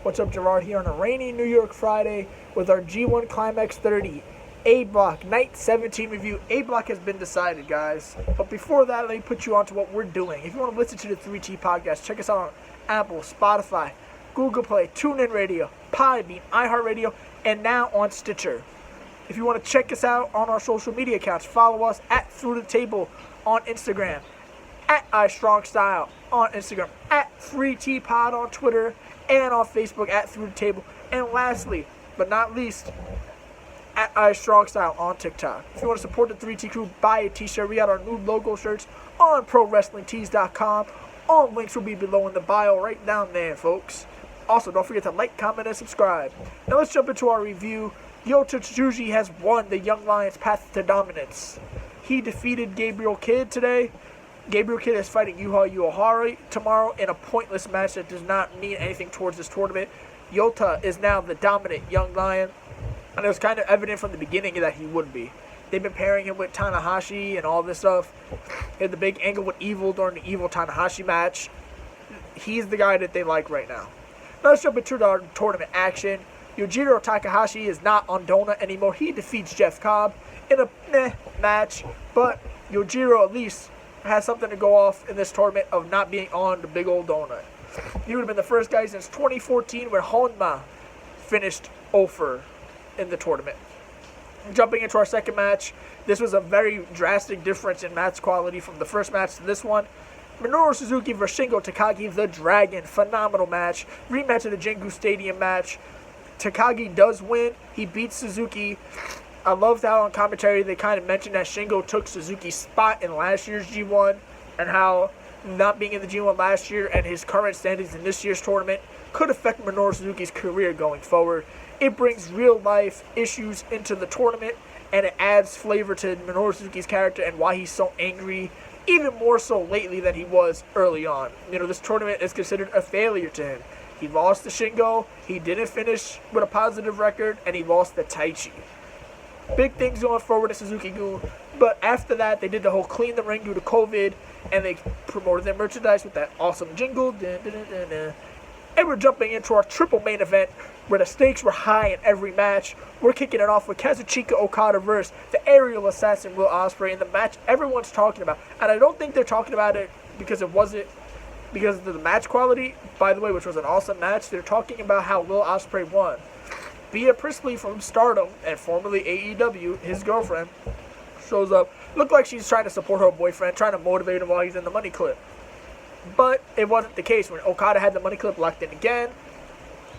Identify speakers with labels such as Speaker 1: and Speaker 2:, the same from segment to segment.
Speaker 1: What's up, Gerard, here on a rainy New York Friday with our G1 Climax 30 A Block Night 17 review. A Block has been decided, guys. But before that, let me put you on to what we're doing. If you want to listen to the 3T podcast, check us out on Apple, Spotify, Google Play, TuneIn Radio, Podbean, iHeartRadio, and now on Stitcher. If you want to check us out on our social media accounts, follow us at Through the Table on Instagram, at iStrongStyle on Instagram, at 3TPod on Twitter, and on Facebook at Through the Table. And lastly, but not least, at iStrongStyle on TikTok. If you want to support the 3T crew, buy a t-shirt. We got our new logo shirts on ProWrestlingTees.com. All links will be below in the bio right down there, folks. Also, don't forget to like, comment, and subscribe. Now let's jump into our review. Yota Tsuji has won the Young Lions' path to dominance. He defeated Gabriel Kidd today. Gabriel Kidd is fighting Yuha Uehara tomorrow in a pointless match that does not mean anything towards this tournament. Yota is now the dominant Young Lion, and it was kind of evident from the beginning that he would be. They've been pairing him with Tanahashi and all this stuff. He had the big angle with Evil during the Evil Tanahashi match. He's the guy that they like right now. Now let's jump into our tournament action. Yujiro Takahashi is not on Donut anymore. He defeats Jeff Cobb in a match, but Yujiro at least has something to go off in this tournament of not being on the big old donut. He would have been the first guy since 2014 when Honma finished over in the tournament. Jumping into our second match, this was a very drastic difference in match quality from the first match to this one. Minoru Suzuki vs. Shingo Takagi, the Dragon. Phenomenal match. Rematch of the Jingu Stadium match. Takagi does win. He beats Suzuki. I loved how on commentary they kind of mentioned that Shingo took Suzuki's spot in last year's G1 and how not being in the G1 last year and his current standings in this year's tournament could affect Minoru Suzuki's career going forward. It brings real life issues into the tournament and it adds flavor to Minoru Suzuki's character and why he's so angry, even more so lately than he was early on. You know, this tournament is considered a failure to him. He lost to Shingo, he didn't finish with a positive record, and he lost to Taichi. Big things going forward to Suzuki-gun, but after that, they did the whole clean the ring due to COVID, and they promoted their merchandise with that awesome jingle. And we're jumping into our triple main event, where the stakes were high in every match. We're kicking it off with Kazuchika Okada versus the aerial assassin Will Ospreay in the match everyone's talking about. And I don't think they're talking about it because it wasn't because of the match quality, by the way, which was an awesome match. They're talking about how Will Ospreay won. Bea Priestley from Stardom and formerly AEW, his girlfriend, shows up. Looked like she's trying to support her boyfriend, trying to motivate him while he's in the money clip. But it wasn't the case. When Okada had the money clip locked in again,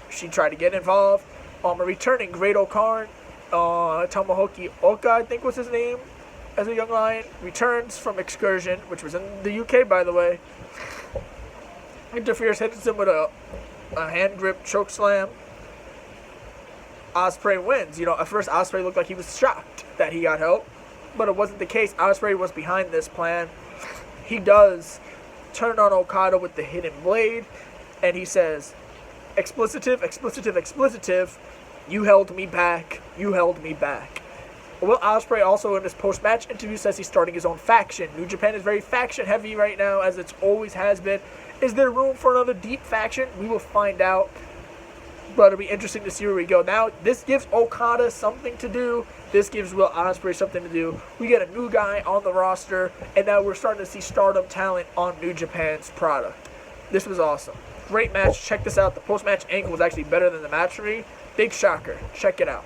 Speaker 1: she tried to get involved. Returning Great O'Karn, Tomohiki Oka, I think was his name, as a Young Lion, returns from Excursion, which was in the UK, by the way. Interferes, hits him with a hand grip choke slam. Ospreay wins. You know, at first Ospreay looked like he was shocked that he got help, but it wasn't the case. Ospreay was behind this plan. He does turn on Okada with the hidden blade, and he says, explicitive, explicitive, explicitive, you held me back, you held me back. Will Ospreay also in his post-match interview says he's starting his own faction. New Japan is very faction-heavy right now, as it always has been. Is there room for another deep faction? We will find out. But it'll be interesting to see where we go. Now, this gives Okada something to do. This gives Will Ospreay something to do. We get a new guy on the roster, and now we're starting to see Stardom talent on New Japan's product. This was awesome. Great match. Check this out. The post-match angle was actually better than the match for me. Big shocker. Check it out.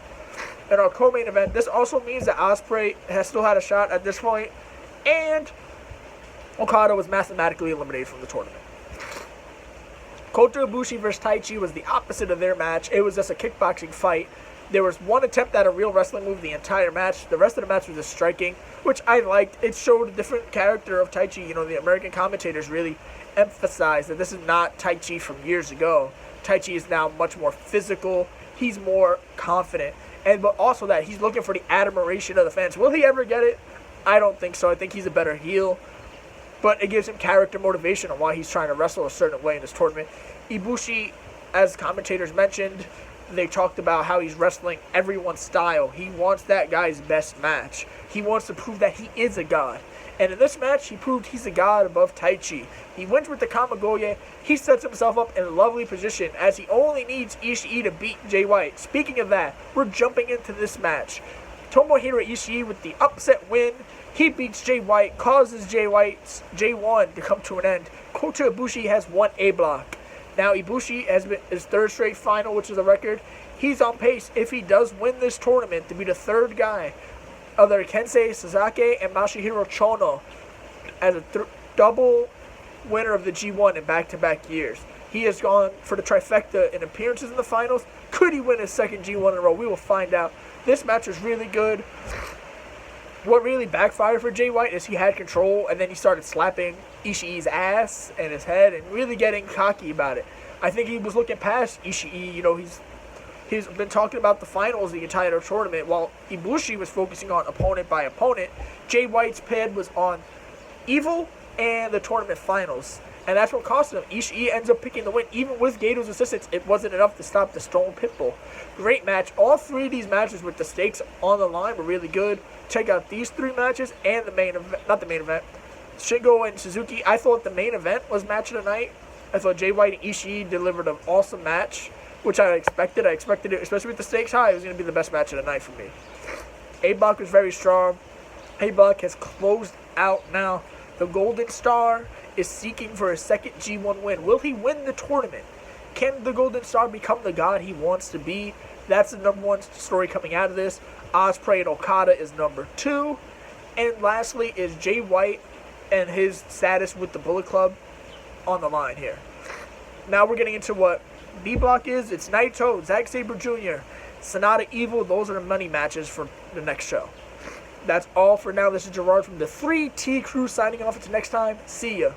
Speaker 1: In our co-main event, this also means that Ospreay has still had a shot at this point, and Okada was mathematically eliminated from the tournament. KotaIbushi vs. Taichi was the opposite of their match. It was just a kickboxing fight. There was one attempt at a real wrestling move the entire match. The rest of the match was just striking, which I liked. It showed a different character of Taichi. You know, the American commentators really emphasized that this is not Taichi from years ago. Taichi is now much more physical. He's more confident. But also that he's looking for the admiration of the fans. Will he ever get it? I don't think so. I think he's a better heel. But it gives him character motivation on why he's trying to wrestle a certain way in this tournament. Ibushi, as commentators mentioned, they talked about how he's wrestling everyone's style. He wants that guy's best match. He wants to prove that he is a god. And in this match, he proved he's a god above Taichi. He wins with the Kamigoye. He sets himself up in a lovely position as he only needs Ishii to beat Jay White. Speaking of that, we're jumping into this match. Tomohiro Ishii with the upset win. He beats Jay White, causes Jay White's J1 to come to an end. KotaIbushi has won A block. Now Ibushi has been his third straight final, which is a record. He's on pace, if he does win this tournament, to be the third guy other Kensei Sasaki and Masahiro Chono as a double winner of the G1 in back-to-back years. He has gone for the trifecta in appearances in the finals. Could he win his second G1 in a row? We will find out. This match was really good. What really backfired for Jay White is he had control, and then he started slapping Ishii's ass and his head and really getting cocky about it. I think he was looking past Ishii. You know, he's been talking about the finals the entire tournament, while Ibushi was focusing on opponent by opponent. Jay White's head was on Evil and the tournament finals, and that's what cost him. Ishii ends up picking the win. Even with Gato's assistance, it wasn't enough to stop the Stone Pitbull. Great match. All three of these matches with the stakes on the line were really good. Check out these three matches and the main event, not the main event, Shingo and Suzuki. I thought the main event was match of the night. I thought Jay White and Ishii delivered an awesome match, which I expected. I expected it, especially with the stakes high, it was going to be the best match of the night for me. A-Block was very strong. A-Block has closed out now. The Golden Star is seeking for a second G1 win. Will he win the tournament? Can the Golden Star become the god he wants to be? That's the number one story coming out of this. Ospreay and Okada is number 2. And lastly is Jay White and his status with the Bullet Club on the line here. Now we're getting into what B block is. It's Naito, Zack Sabre Jr., Sonata, Evil. Those are the money matches for the next show. That's all for now. This is Gerard from the 3T Crew signing off. Until next time, see ya.